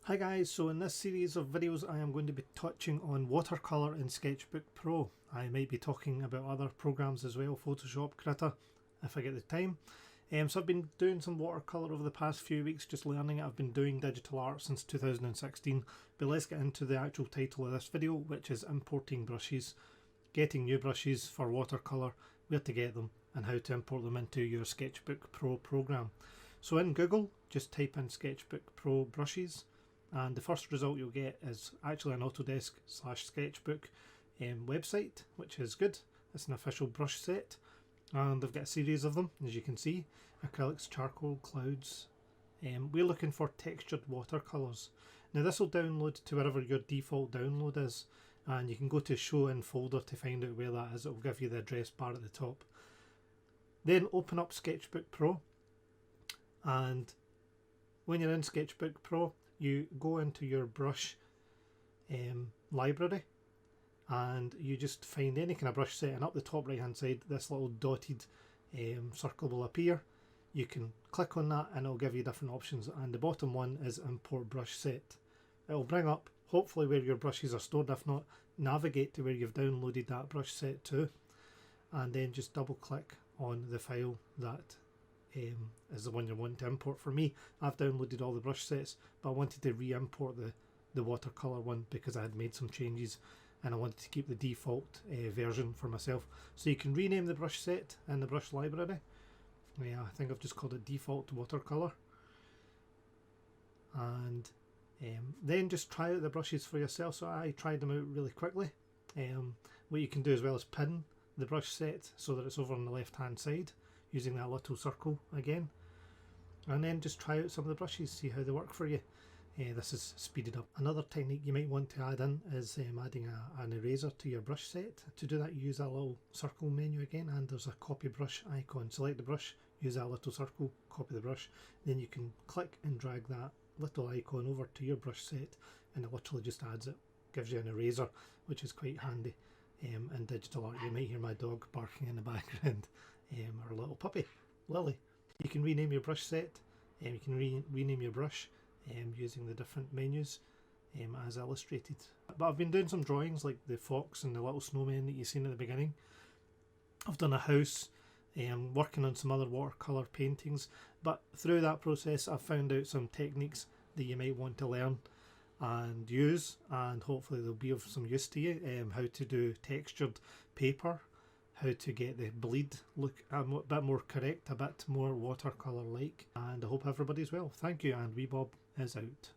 Hi guys, so in this series of videos I am going to be touching on Watercolor in Sketchbook Pro. I might be talking about other programs as well, Photoshop, Critter, if I get the time. So I've been doing some watercolour over the past few weeks, just learning it. I've been doing digital art since 2016, but let's get into the actual title of this video, which is importing brushes, getting new brushes for watercolour, where to get them and how to import them into your Sketchbook Pro program. So in Google, just type in Sketchbook Pro brushes, and the first result you'll get is actually an Autodesk/Sketchbook website, which is good. It's an official brush set, and they've got a series of them, as you can see: acrylics, charcoal, clouds. We're looking for textured watercolours. Now this will download to wherever your default download is, and you can go to show in folder to find out where that is. It will give you the address bar at the top. Then open up Sketchbook Pro, and when you're in Sketchbook Pro, you go into your brush library, and you just find any kind of brush set, and up the top right hand side this little dotted circle will appear. You can click on that and it'll give you different options, and the bottom one is import brush set. It'll bring up hopefully where your brushes are stored. If not, navigate to where you've downloaded that brush set to, and then just double click on the file that is the one you want to import. For me, I've downloaded all the brush sets, but I wanted to re-import the watercolor one because I had made some changes and I wanted to keep the default version for myself. So you can rename the brush set in the brush library. Yeah, I think I've just called it default watercolor, and then just try out the brushes for yourself. So I tried them out really quickly. What you can do as well is pin the brush set so that it's over on the left hand side, using that little circle again, and then just try out some of the brushes, see how they work for you. This is speeded up. Another technique you might want to add in is adding an eraser to your brush set. To do that, you use that little circle menu again, and there's a copy brush icon. Select the brush, use that little circle, copy the brush, then you can click and drag that little icon over to your brush set, and it literally just adds it, gives you an eraser, which is quite handy. In digital art, you might hear my dog barking in the background, or a little puppy, Lily. You can rename your brush set, you can rename your brush using the different menus as illustrated. But I've been doing some drawings like the fox and the little snowman that you've seen at the beginning. I've done a house, working on some other watercolor paintings, but through that process I've found out some techniques that you might want to learn and use, and hopefully they'll be of some use to you. How to do textured paper, how to get the bleed look a bit more correct, a bit more watercolour like, and I hope everybody's well. Thank you, and Wee Bob is out.